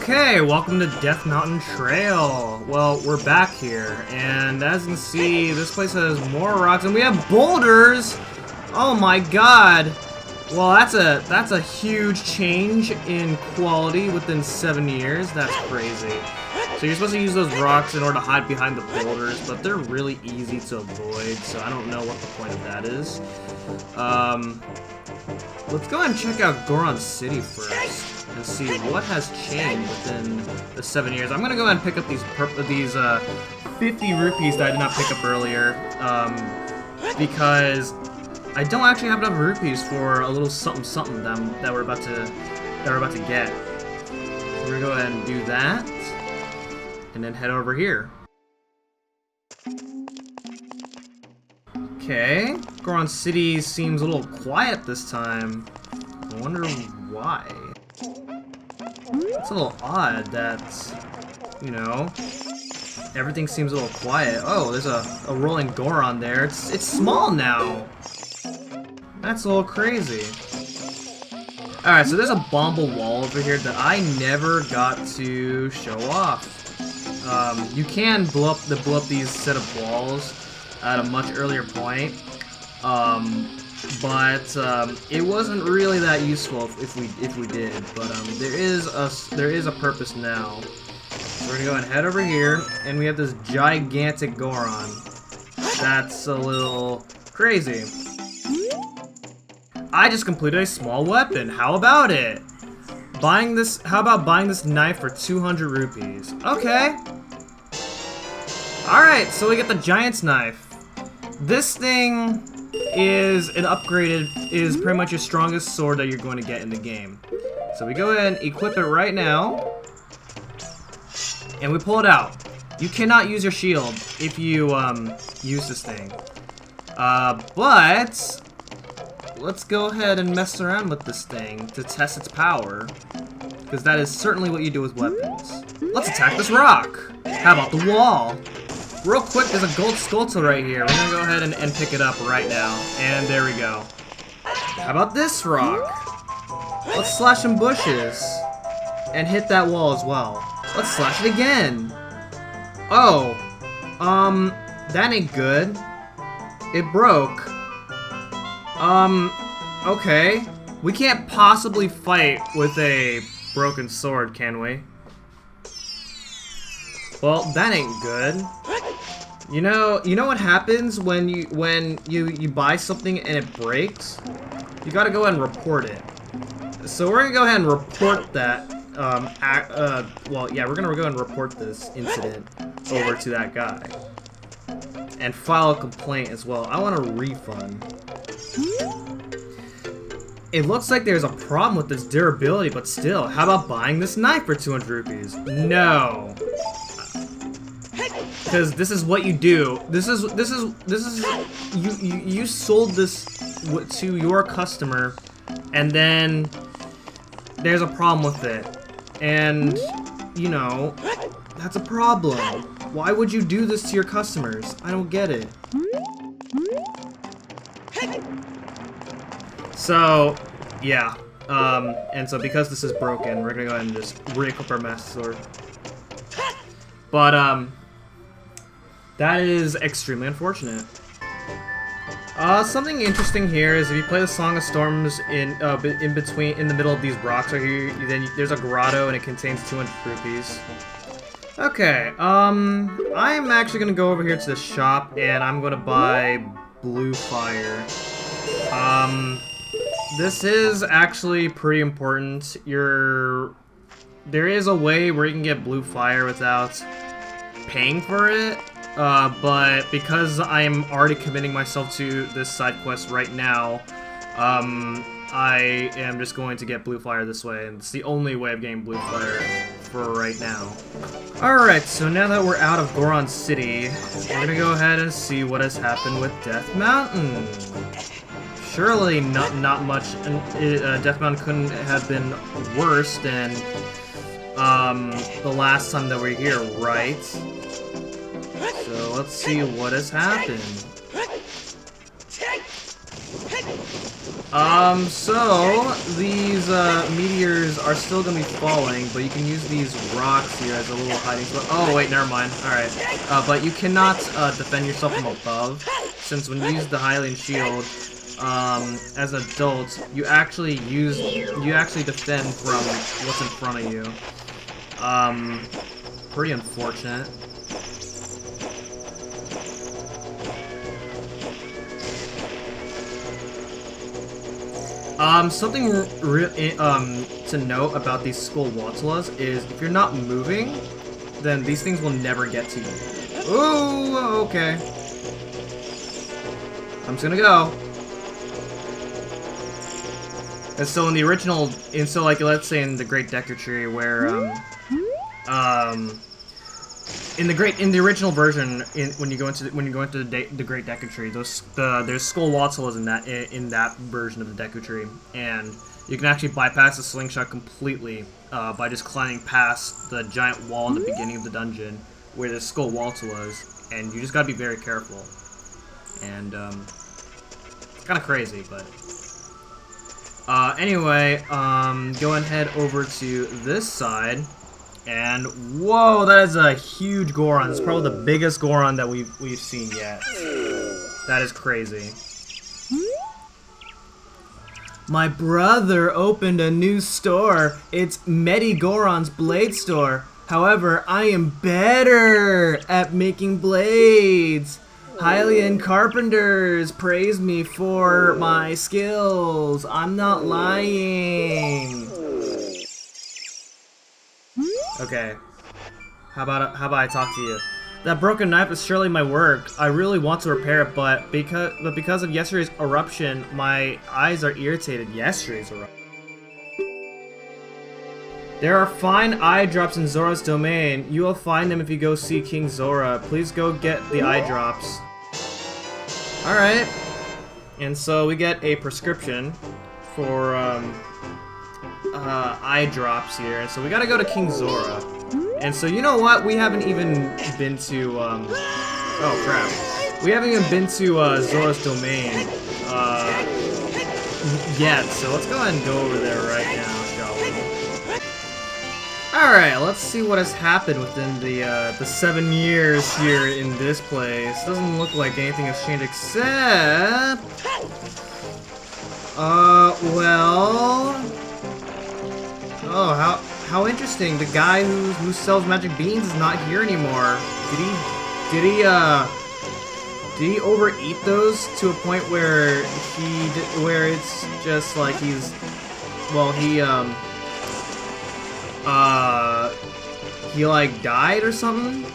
Okay, welcome to Death Mountain Trail. Well, we're back here, and as you can see, this place has more rocks, and we have boulders! Oh my god! Well, that's a huge change in quality within 7 years. That's crazy. So you're supposed to use those rocks in order to hide behind the boulders, but they're really easy to avoid, so I don't know what the point of that is. Let's go ahead and check out Goron City first and see what has changed within the 7 years. I'm gonna go ahead and pick up these 50 rupees that I did not pick up earlier, because I don't actually have enough rupees for a little something that we're about to get. So we're gonna go ahead and do that, and then head over here. Okay, Goron City seems a little quiet this time. I wonder why. It's a little odd that, you know, everything seems a little quiet. Oh, there's a rolling Goron there. It's small now. That's a little crazy. Alright, so there's a bombable wall over here that I never got to show off. You can blow up these set of walls at a much earlier point, but it wasn't really that useful if we did. But there is a purpose now. So we're gonna go and head over here, and we have this gigantic Goron. That's a little crazy. I just completed a small weapon. How about it? How about buying this knife for 200 rupees? Okay. Alright, so we get the Giant's Knife. This thing is pretty much your strongest sword that you're going to get in the game. So we go ahead and equip it right now. And we pull it out. You cannot use your shield if you use this thing. But let's go ahead and mess around with this thing to test its power, because that is certainly what you do with weapons. Let's attack this rock. How about the wall? Real quick, there's a gold Skulltula right here. We're gonna go ahead and pick it up right now. And there we go. How about this rock? Let's slash some bushes and hit that wall as well. Let's slash it again. Oh, that ain't good. It broke. Okay. We can't possibly fight with a broken sword, can we? Well, that ain't good. You know what happens when you buy something and it breaks? You gotta go ahead and report it. So we're gonna go ahead and report that. Well, yeah, we're gonna go ahead and report this incident over to that guy and file a complaint as well. I want a refund. It looks like there's a problem with this durability, but still, how about buying this knife for 200 rupees? No. Because this is what you do. You sold this to your customer, and then there's a problem with it. And, you know, that's a problem. Why would you do this to your customers? I don't get it. So, yeah. And so because this is broken, we're gonna go ahead and just re-equip our Master Sword. But, that is extremely unfortunate. Something interesting here is if you play the Song of Storms in the middle of these rocks right here, then there's a grotto and it contains 200 rupees. Okay, I'm actually gonna go over here to the shop and I'm gonna buy blue fire. This is actually pretty important. There is a way where you can get blue fire without paying for it. But because I am already committing myself to this side quest right now, I am just going to get blue fire this way, and it's the only way of getting blue fire for right now. Alright, so now that we're out of Goron City, we're gonna go ahead and see what has happened with Death Mountain. Surely not much. Death Mountain couldn't have been worse than the last time that we're here, right? So let's see what has happened. So these meteors are still gonna be falling, but you can use these rocks here as a little hiding spot. Oh wait, never mind. Alright. But you cannot defend yourself from above, since when you use the Hylian shield, as an adult, you actually defend from what's in front of you. Pretty unfortunate. Something to note about these Skulltulas is if you're not moving, then these things will never get to you. Ooh, okay. I'm just gonna go. And so in the original, like let's say in the Great Deku Tree, where in the original version, when you go into the Great Deku Tree, there's Skulltulas in that version of the Deku Tree, and you can actually bypass the slingshot completely by just climbing past the giant wall in the beginning of the dungeon where there's Skulltulas, and you just gotta be very careful. And it's kind of crazy, but anyway, go ahead over to this side. And whoa, that is a huge Goron. It's probably the biggest Goron that we've seen yet. That is crazy. My brother opened a new store. It's Goron's Blade Store. However, I am better at making blades. Hylian carpenters praise me for my skills. I'm not lying. Okay. How about I talk to you? That broken knife is surely my work. I really want to repair it, but because of yesterday's eruption, my eyes are irritated. Yesterday's eruption. There are fine eye drops in Zora's domain. You will find them if you go see King Zora. Please go get the eye drops. Alright. And so we get a prescription for eye drops here, and so we gotta go to King Zora. And so you know what? We haven't even been to oh crap. We haven't even been to Zora's domain yet, so let's go ahead and go over there right now, shall we? Alright, let's see what has happened within the 7 years here in this place. Doesn't look like anything has changed except well, oh, how interesting. The guy who sells magic beans is not here anymore. Did he overeat those to a point where where it's just like he's, well, he like died or something?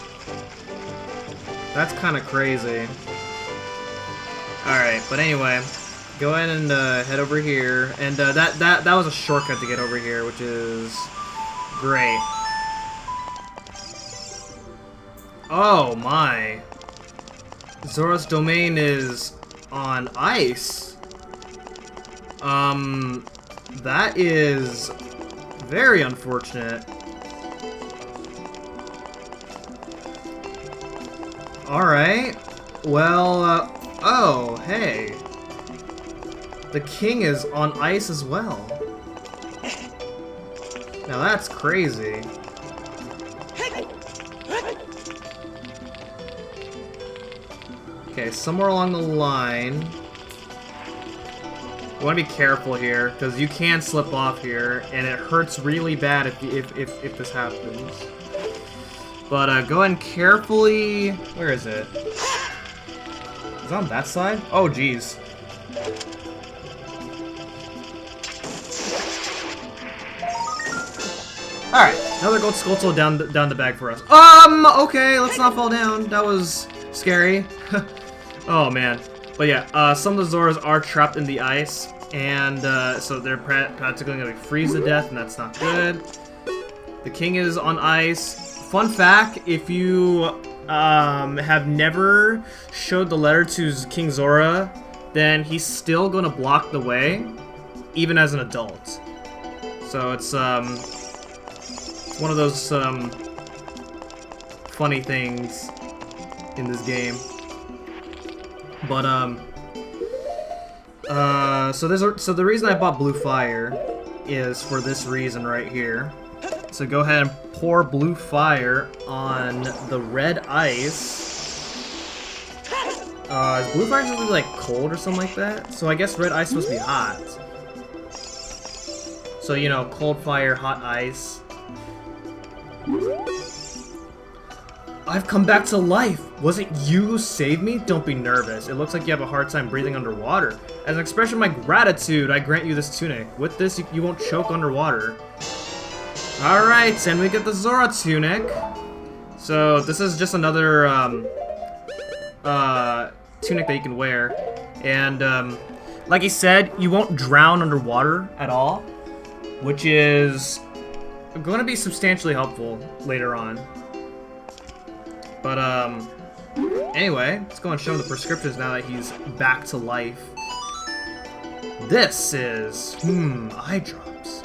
That's kind of crazy. Alright, but anyway, go ahead and head over here, and that was a shortcut to get over here, which is great. Oh my! Zora's domain is on ice. That is very unfortunate. All right. Well, oh hey. The king is on ice as well. Now that's crazy. Okay, somewhere along the line. You want to be careful here, because you can slip off here, and it hurts really bad if this happens. But go ahead and carefully. Where is it? Is it on that side? Oh, jeez. Alright, another gold Skulltula down the bag for us. Okay, let's not fall down. That was scary. Oh, man. But yeah, some of the Zoras are trapped in the ice, and so they're practically going to freeze to death, and that's not good. The king is on ice. Fun fact, if you have never showed the letter to King Zora, then he's still going to block the way, even as an adult. So it's one of those funny things in this game. But so the reason I bought Blue Fire is for this reason right here. So go ahead and pour blue fire on the red ice. Is blue fire supposed to be like cold or something like that? So I guess red ice is supposed to be hot. So, you know, cold fire, hot ice. I've come back to life! Was it you who saved me? Don't be nervous. It looks like you have a hard time breathing underwater. As an expression of my gratitude, I grant you this tunic. With this, you won't choke underwater. Alright, and we get the Zora tunic. So, this is just another, tunic that you can wear. And, like he said, you won't drown underwater at all. Which is going to be substantially helpful later on. But, anyway, let's go and show him the prescriptions now that he's back to life. This is, eye drops.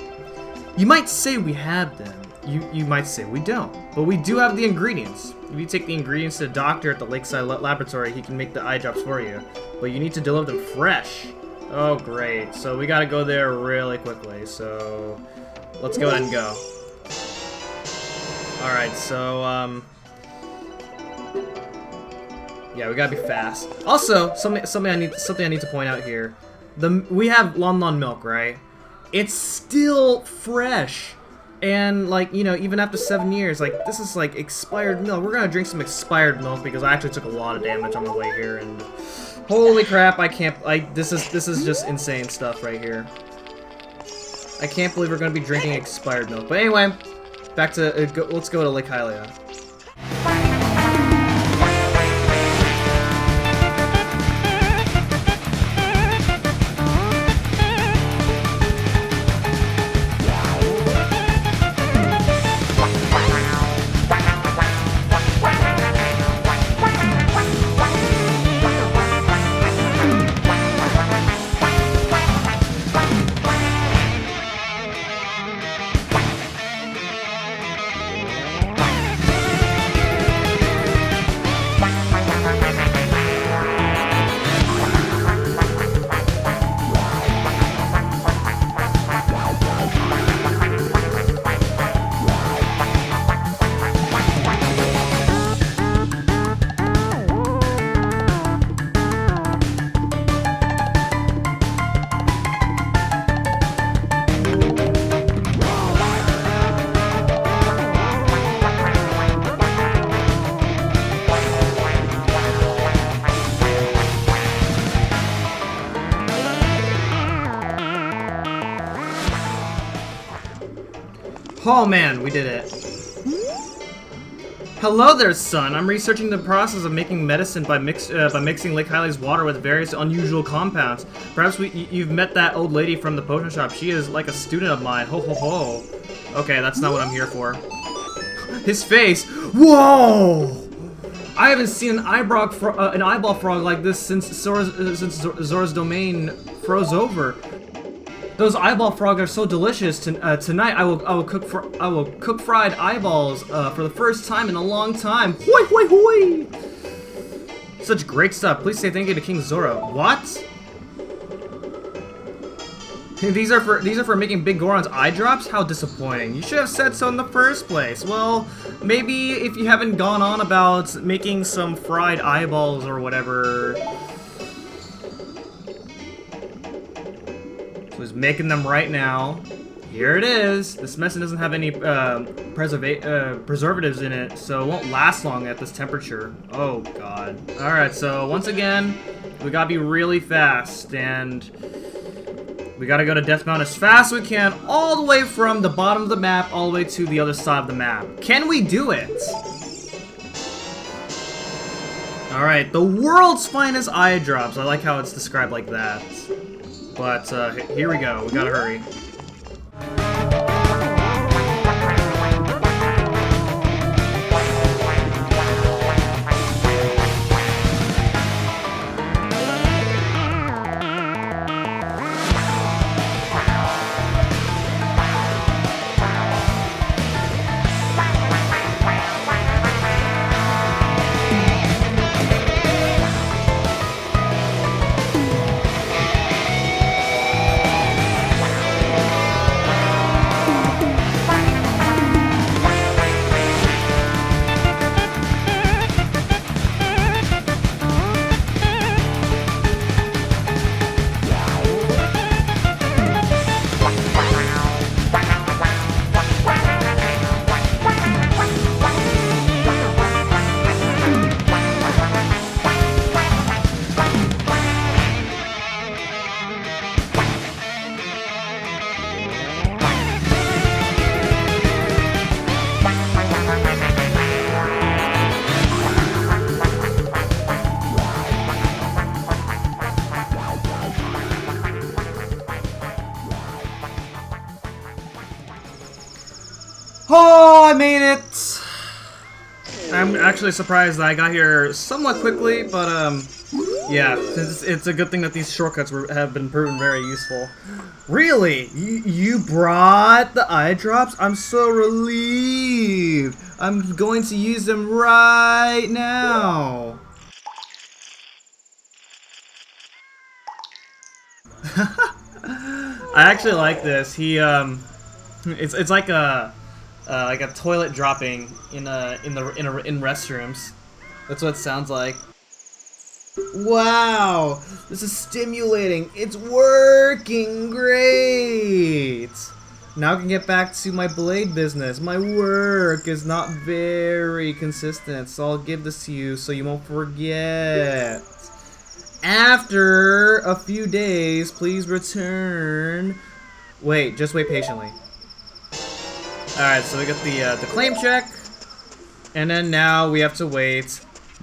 You might say we have them. You might say we don't. But we do have the ingredients. If you take the ingredients to the doctor at the Lakeside Laboratory, he can make the eye drops for you. But you need to deliver them fresh. Oh, great. So we gotta go there really quickly. So let's go ahead and go. Alright, so, yeah, we gotta be fast. Also, something I need to point out here. We have Lon Lon milk, right? It's still fresh. And, like, you know, even after 7 years, like, this is, like, expired milk. We're gonna drink some expired milk because I actually took a lot of damage on the way here, and holy crap, this is just insane stuff right here. I can't believe we're gonna be drinking expired milk. But anyway, back to, let's go to Lake Hylia. Oh man, we did it. Hello there, son. I'm researching the process of making medicine by mixing Lake Hylia's water with various unusual compounds. Perhaps you've met that old lady from the potion shop. She is like a student of mine. Ho ho ho. Okay, that's not what I'm here for. His face. Whoa! I haven't seen an eyeball frog like this since Zora's domain froze over. Those eyeball frogs are so delicious. Tonight I will cook fried eyeballs for the first time in a long time. Hoi hoi hoi! Such great stuff. Please say thank you to King Zora. What? These are for making Big Goron's eye drops? How disappointing. You should have said so in the first place. Well, maybe if you haven't gone on about making some fried eyeballs or whatever. He's making them right now. Here it is. This medicine doesn't have any preservatives in it, so it won't last long at this temperature. Oh god. Alright, so once again, we gotta be really fast, and we gotta go to Death Mountain as fast as we can, all the way from the bottom of the map all the way to the other side of the map. Can we do it? Alright, the world's finest eye drops. I like how it's described like that. But, here we go. We gotta hurry. Oh, I made it! I'm actually surprised that I got here somewhat quickly, but yeah, it's a good thing that these shortcuts have been proven very useful. Really? You brought the eye drops? I'm so relieved! I'm going to use them right now! I actually like this. It's like a toilet dropping in restrooms. That's what it sounds like. Wow, this is stimulating. It's working great. Now I can get back to my blade business. My work is not very consistent, so I'll give this to you so you won't forget. After a few days, please return. Wait, just wait patiently. Alright, so we got the claim check, and then now we have to wait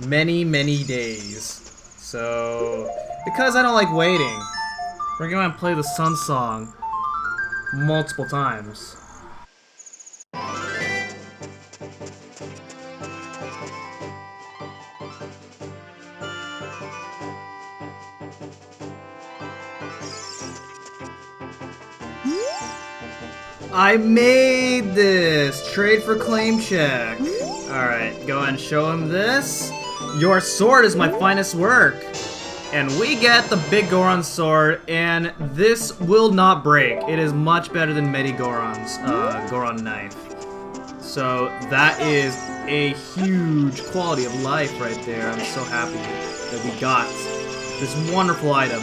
many, many days. So, because I don't like waiting, we're gonna play the Sun Song multiple times. I made this! Trade for claim check. Alright, go ahead and show him this. Your sword is my finest work. And we get the big Goron sword, and this will not break. It is much better than Goron's Goron knife. So that is a huge quality of life right there. I'm so happy that we got this wonderful item.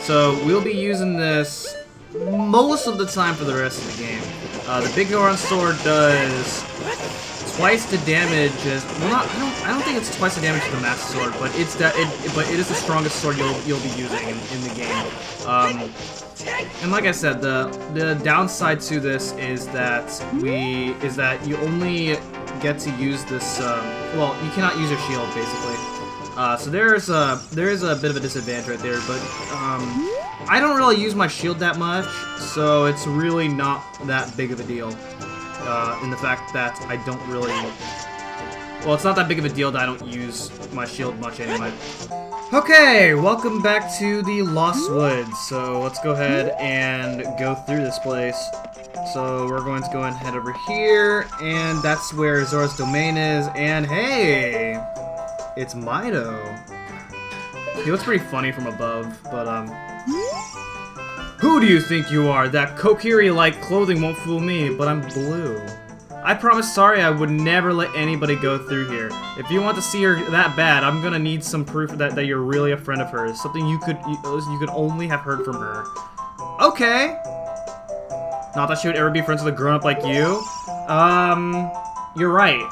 So we'll be using this most of the time for the rest of the game. The big Goron sword does twice the damage as well. I don't think it's twice the damage to the Master Sword, but it is the strongest sword you'll be using in the game. And like I said, the downside to this is that you only get to use this. Well, you cannot use your shield basically. So there is a bit of a disadvantage right there, but I don't really use my shield that much, so it's really not that big of a deal. In the fact that I don't really... Well, it's not that big of a deal that I don't use my shield much anyway. Okay, welcome back to the Lost Woods. So let's go ahead and go through this place. So we're going to go ahead and head over here, and that's where Zora's domain is. And hey, it's Meadow. He looks pretty funny from above, but who do you think you are? That Kokiri-like clothing won't fool me, but I'm blue. I promised Saria I would never let anybody go through here. If you want to see her that bad, I'm gonna need some proof that you're really a friend of hers. Something you could only have heard from her. Okay. Not that she would ever be friends with a grown-up like you. You're right.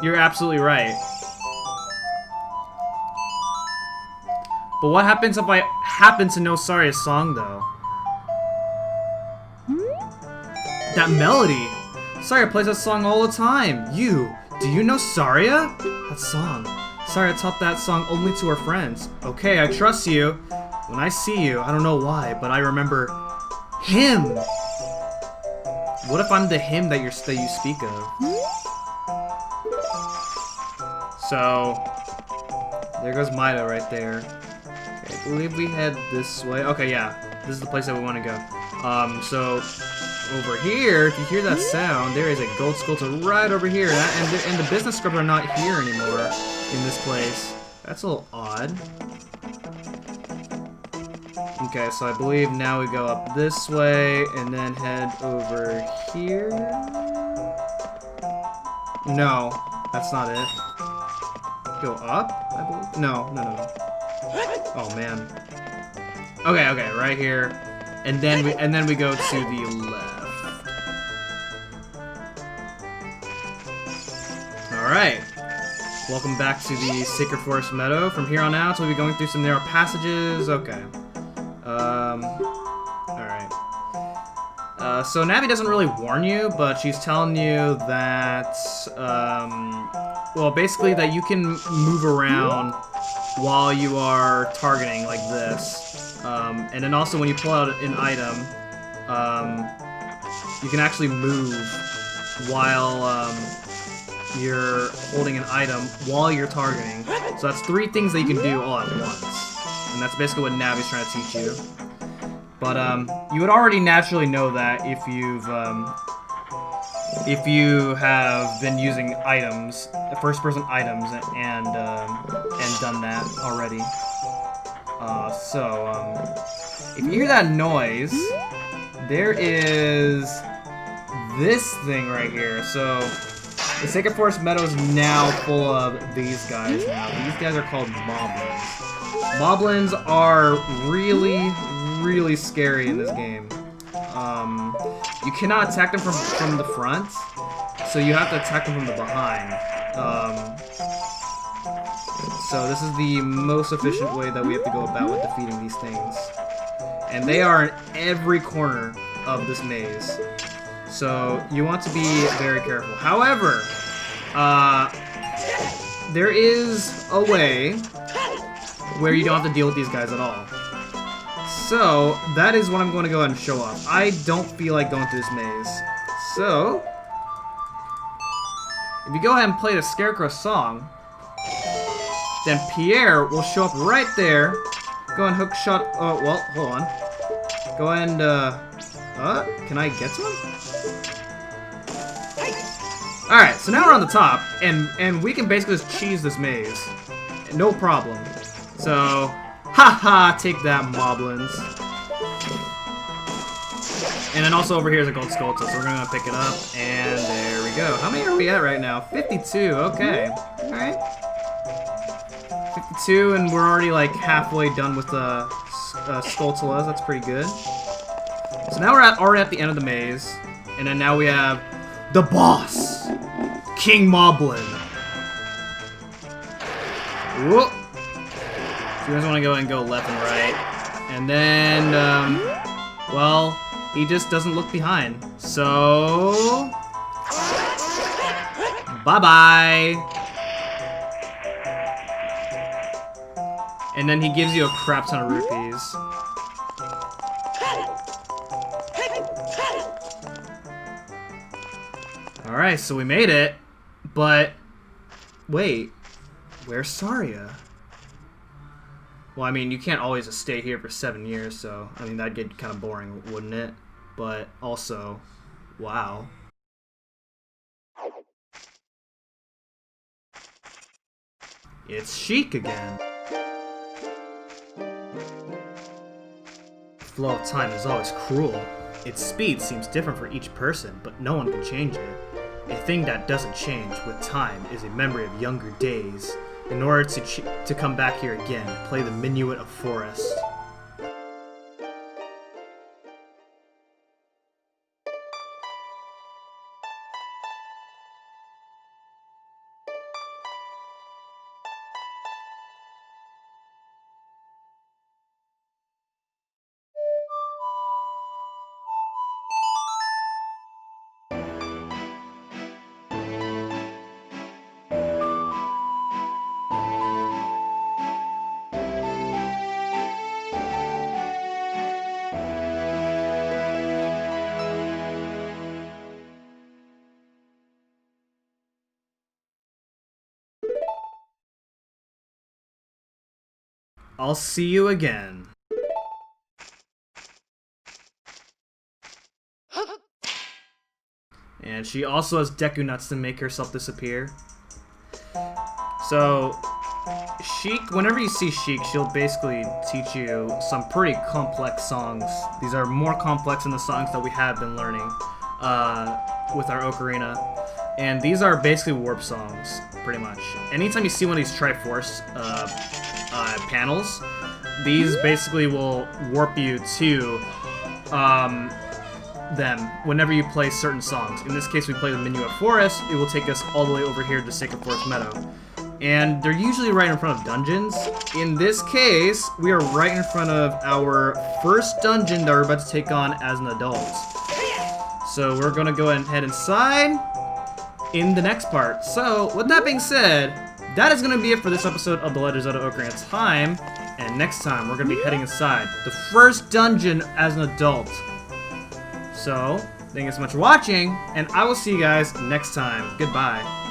You're absolutely right. But what happens if I happen to know Saria's song, though? That melody! Saria plays that song all the time! Do you know Saria? That song. Saria taught that song only to her friends. Okay, I trust you. When I see you, I don't know why, but I remember him! What if I'm the him that you speak of? So, there goes Meadow right there. Okay, I believe we head this way. Okay, yeah, this is the place that we want to go. So over here, if you hear that sound, there is a gold Skulltula right over here, and the business scrubs are not here anymore in this place. That's a little odd. Okay, so I believe now we go up this way and then head over here. No, that's not it. Go up, I believe. No. Oh man. Okay, right here, and then we go to the left. All right. Welcome back to the Sacred Forest Meadow. From here on out, we'll be going through some narrow passages. Okay. Alright. So Navi doesn't really warn you, but she's telling you that, well, basically that you can move around while you are targeting, like this. And then also when you pull out an item, you can actually move while you're holding an item while you're targeting. So that's 3 things that you can do all at once. And that's basically what Navi's trying to teach you. But you would already naturally know that if you have been using items, first-person items, and done that already. If you hear that noise, there is this thing right here. So the Sacred Forest Meadow is now full of these guys now. These guys are called moblins. Moblins are really, really scary in this game. You cannot attack them from the front, so you have to attack them from the behind. So this is the most efficient way that we have to go about with defeating these things. And they are in every corner of this maze. So you want to be very careful. However, there is a way where you don't have to deal with these guys at all. So that is what I'm going to go ahead and show off. I don't feel like going through this maze. So if you go ahead and play the Scarecrow song, then Pierre will show up right there. Go and hook shot. Oh, well, hold on. Go and, can I get to him? Alright, so now we're on the top, and we can basically just cheese this maze. No problem. So, haha, take that, moblins. And then also over here is a gold Skulltula, so we're gonna pick it up, and there we go. How many are we at right now? 52, okay. Alright. 52, and we're already like halfway done with the Skulltulas. That's pretty good. So now we're already at the end of the maze, and then now we have the boss, King Moblin. Whoop. So you guys want to go and go left and right, and then well, he just doesn't look behind. So bye bye. And then he gives you a crap ton of rupees. Alright, so we made it. But wait, where's Saria? Well, I mean, you can't always just stay here for 7 years, so I mean that'd get kind of boring, wouldn't it? But also, wow. It's Sheik again. The flow of time is always cruel. Its speed seems different for each person, but no one can change it. A thing that doesn't change with time is a memory of younger days. In order to come back here again, play the Minuet of Forest. I'll see you again. And she also has Deku Nuts to make herself disappear. So, Sheik, whenever you see Sheik, she'll basically teach you some pretty complex songs. These are more complex than the songs that we have been learning with our Ocarina. And these are basically warp songs, pretty much. Anytime you see one of these Triforce panels, these basically will warp you to them whenever you play certain songs. In this case, we play the Minuet Forest. It will take us all the way over here to Sacred Forest Meadow. And they're usually right in front of dungeons. In this case, we are right in front of our first dungeon that we're about to take on as an adult. So we're gonna go ahead and head inside in the next part. So, with that being said, that is going to be it for this episode of The Legend of Zelda Ocarina of Time. And next time, we're going to be heading inside the first dungeon as an adult. So, Thank you so much for watching, and I will see you guys next time. Goodbye.